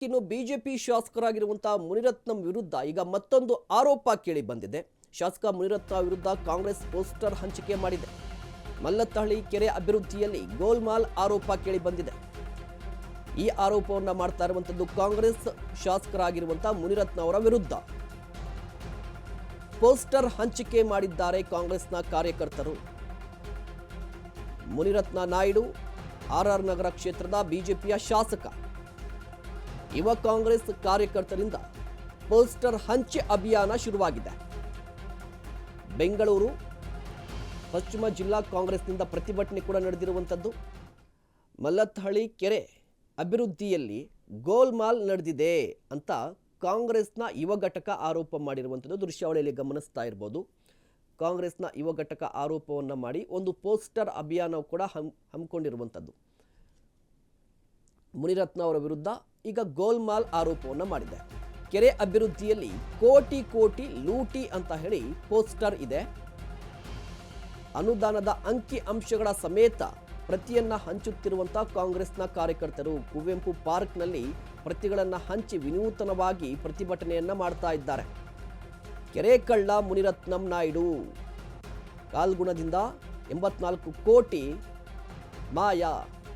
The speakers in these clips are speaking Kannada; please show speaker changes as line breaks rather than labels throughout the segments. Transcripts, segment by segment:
ಇನ್ನು ಬಿಜೆಪಿ ಶಾಸಕರಾಗಿರುವಂತಹ ಮುನಿರತ್ನಂ ವಿರುದ್ಧ ಈಗ ಮತ್ತೊಂದು ಆರೋಪ ಕೇಳಿ ಬಂದಿದೆ. ಶಾಸಕ ಮುನಿರತ್ನ ವಿರುದ್ಧ ಕಾಂಗ್ರೆಸ್ ಪೋಸ್ಟರ್ ಹಂಚಿಕೆ ಮಾಡಿದೆ. ಮಲ್ಲತ್ತಹಳ್ಳಿ ಕೆರೆ ಅಭಿವೃದ್ಧಿಯಲ್ಲಿ ಗೋಲ್ಮಾಲ್ ಆರೋಪ ಕೇಳಿ ಬಂದಿದೆ. ಈ ಆರೋಪವನ್ನು ಮಾಡ್ತಾ ಇರುವಂತದ್ದು ಕಾಂಗ್ರೆಸ್ ಶಾಸಕರಾಗಿರುವಂತಹ ಮುನಿರತ್ನ ಅವರ ವಿರುದ್ಧ. ಪೋಸ್ಟರ್ ಹಂಚಿಕೆ ಮಾಡಿದ್ದಾರೆ ಕಾಂಗ್ರೆಸ್ನ ಕಾರ್ಯಕರ್ತರು. ಮುನಿರತ್ನ ನಾಯ್ಡು ಆರ್ ನಗರ ಕ್ಷೇತ್ರದ ಬಿಜೆಪಿಯ ಶಾಸಕ. ಯುವ ಕಾಂಗ್ರೆಸ್ ಕಾರ್ಯಕರ್ತರಿಂದ ಪೋಸ್ಟರ್ ಹಂಚೆ ಅಭಿಯಾನ ಶುರುವಾಗಿದೆ. ಬೆಂಗಳೂರು ಪಶ್ಚಿಮ ಜಿಲ್ಲಾ ಕಾಂಗ್ರೆಸ್ನಿಂದ ಪ್ರತಿಭಟನೆ ಕೂಡ ನಡೆದಿರುವಂಥದ್ದು. ಮಲ್ಲತ್ತಹಳ್ಳಿ ಕೆರೆ ಅಭಿವೃದ್ಧಿಯಲ್ಲಿ ಗೋಲ್ಮಾಲ್ ನಡೆದಿದೆ ಅಂತ ಕಾಂಗ್ರೆಸ್ನ ಯುವ ಘಟಕ ಆರೋಪ ಮಾಡಿರುವಂಥದ್ದು ದೃಶ್ಯಾವಳಿಯಲ್ಲಿ ಗಮನಿಸ್ತಾ ಇರ್ಬೋದು. ಕಾಂಗ್ರೆಸ್ನ ಯುವ ಘಟಕ ಆರೋಪವನ್ನು ಮಾಡಿ ಒಂದು ಪೋಸ್ಟರ್ ಅಭಿಯಾನ ಕೂಡ ಹಮ್ಮಿಕೊಂಡಿರುವಂಥದ್ದು. ಮುನಿರತ್ನ ಅವರ ವಿರುದ್ಧ ಈಗ ಗೋಲ್ಮಾಲ್ ಆರೋಪವನ್ನು ಮಾಡಿದೆ. ಕೆರೆ ಅಭಿವೃದ್ಧಿಯಲ್ಲಿ ಕೋಟಿ ಕೋಟಿ ಲೂಟಿ ಅಂತ ಹೇಳಿ ಪೋಸ್ಟರ್ ಇದೆ. ಅನುದಾನದ ಅಂಕಿ ಅಂಶಗಳ ಸಮೇತ ಪ್ರತಿಯನ್ನ ಹಂಚುತ್ತಿರುವಂತಹ ಕಾಂಗ್ರೆಸ್ನ ಕಾರ್ಯಕರ್ತರು ಕುವೆಂಪು ಪಾರ್ಕ್ನಲ್ಲಿ ಪ್ರತಿಗಳನ್ನು ಹಂಚಿ ವಿನೂತನವಾಗಿ ಪ್ರತಿಭಟನೆಯನ್ನ ಮಾಡ್ತಾ ಇದ್ದಾರೆ. ಕೆರೆ ಕಳ್ಳ ಮುನಿರತ್ನಂ ನಾಯ್ಡು, ಕಾಲ್ಗುಣದಿಂದ 84 ಕೋಟಿ ಮಾಯ.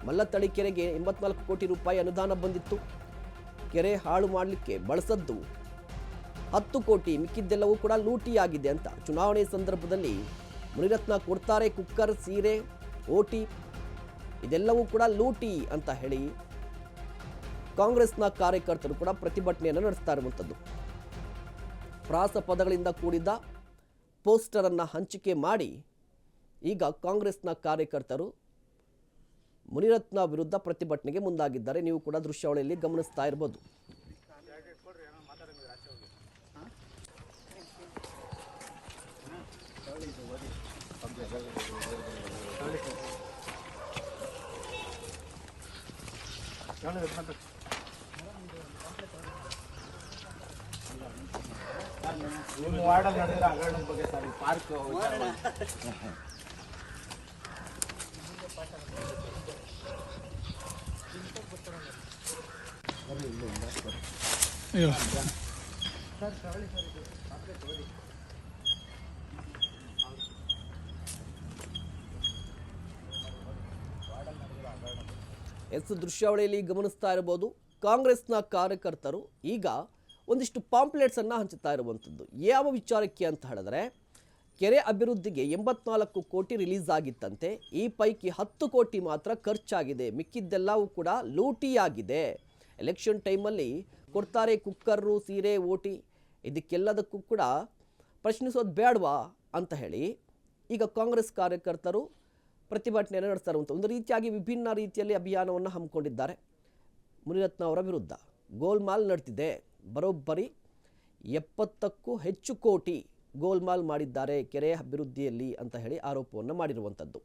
ಮಲ್ಲತ್ತಹಳ್ಳಿ ಕೆರೆಗೆ 84 ಕೋಟಿ ರೂಪಾಯಿ ಅನುದಾನ ಬಂದಿತ್ತು. ಕೆರೆ ಹಾಳು ಮಾಡಲಿಕ್ಕೆ ಬಳಸದ್ದು 10 ಕೋಟಿ, ಮಿಕ್ಕಿದ್ದೆಲ್ಲವೂ ಕೂಡ ಲೂಟಿಯಾಗಿದೆ ಅಂತ ಚುನಾವಣೆ ಸಂದರ್ಭದಲ್ಲಿ ಮುನಿರತ್ನ ಕೊಡ್ತಾರೆ ಕುಕ್ಕರ್, ಸೀರೆ, ಓಟಿ, ಇದೆಲ್ಲವೂ ಕೂಡ ಲೂಟಿ ಅಂತ ಹೇಳಿ ಕಾಂಗ್ರೆಸ್ನ ಕಾರ್ಯಕರ್ತರು ಕೂಡ ಪ್ರತಿಭಟನೆಯನ್ನು ನಡೆಸ್ತಾ ಇರುವಂಥದ್ದು. ಪ್ರಾಸ ಪದಗಳಿಂದ ಕೂಡಿದ ಪೋಸ್ಟರ್ ಅನ್ನು ಹಂಚಿಕೆ ಮಾಡಿ ಈಗ ಕಾಂಗ್ರೆಸ್ನ ಕಾರ್ಯಕರ್ತರು ಮುನಿರತ್ನ ವಿರುದ್ಧ ಪ್ರತಿಭಟನೆಗೆ ಮುಂದಾಗಿದ್ದಾರೆ. ನೀವು ಕೂಡ ದೃಶ್ಯಾವಳಿಯಲ್ಲಿ ಗಮನಿಸ್ತಾ ಇರಬಹುದು.
ಪಾರ್ಕ್
ದೃಶ್ಯಾವಳಿಯಲ್ಲಿ ಗಮನಿಸ್ತಾ ಇರಬಹುದು. ಕಾಂಗ್ರೆಸ್ನ ಕಾರ್ಯಕರ್ತರು ಈಗ ಒಂದಿಷ್ಟು ಪಾಂಪ್ಲೆಟ್ಸ್ ಅನ್ನ ಹಂಚುತ್ತಾ ಇರುವಂಥದ್ದು. ಯಾವ ವಿಚಾರಕ್ಕೆ ಅಂತ ಹೇಳಿದ್ರೆ, ಕೆರೆ ಅಭಿವೃದ್ಧಿಗೆ 84 ಕೋಟಿ ರಿಲೀಸ್ ಆಗಿತ್ತಂತೆ. ಈ ಪೈಕಿ 10 ಕೋಟಿ ಮಾತ್ರ ಖರ್ಚಾಗಿದೆ, ಮಿಕ್ಕಿದ್ದೆಲ್ಲವೂ ಕೂಡ ಲೂಟಿಯಾಗಿದೆ. ಎಲೆಕ್ಷನ್ ಟೈಮಲ್ಲಿ ಕೊಡ್ತಾರೆ ಕುಕ್ಕರು, ಸೀರೆ, ಓಟಿ, ಇದಕ್ಕೆಲ್ಲದಕ್ಕೂ ಕೂಡ ಪ್ರಶ್ನಿಸೋದು ಬೇಡವಾ ಅಂತ ಹೇಳಿ ಈಗ ಕಾಂಗ್ರೆಸ್ ಕಾರ್ಯಕರ್ತರು ಪ್ರತಿಭಟನೆಯನ್ನು ನಡೆಸ್ತಾ ಇರುವಂಥ ಒಂದು ರೀತಿಯಾಗಿ ವಿಭಿನ್ನ ರೀತಿಯಲ್ಲಿ ಅಭಿಯಾನವನ್ನು ಹಮ್ಮಿಕೊಂಡಿದ್ದಾರೆ. ಮುನಿರತ್ನ ಅವರ ವಿರುದ್ಧ ಗೋಲ್ಮಾಲ್ ನಡೆದಿದೆ. ಬರೋಬ್ಬರಿ 70ಕ್ಕೂ ಹೆಚ್ಚು ಕೋಟಿ ಗೋಲ್ಮಾಲ್ ಮಾಡಿದ್ದಾರೆ ಕೆರೆ ಅಭಿವೃದ್ಧಿಯಲ್ಲಿ ಅಂತ ಹೇಳಿ ಆರೋಪವನ್ನು ಮಾಡಿರುವಂಥದ್ದು.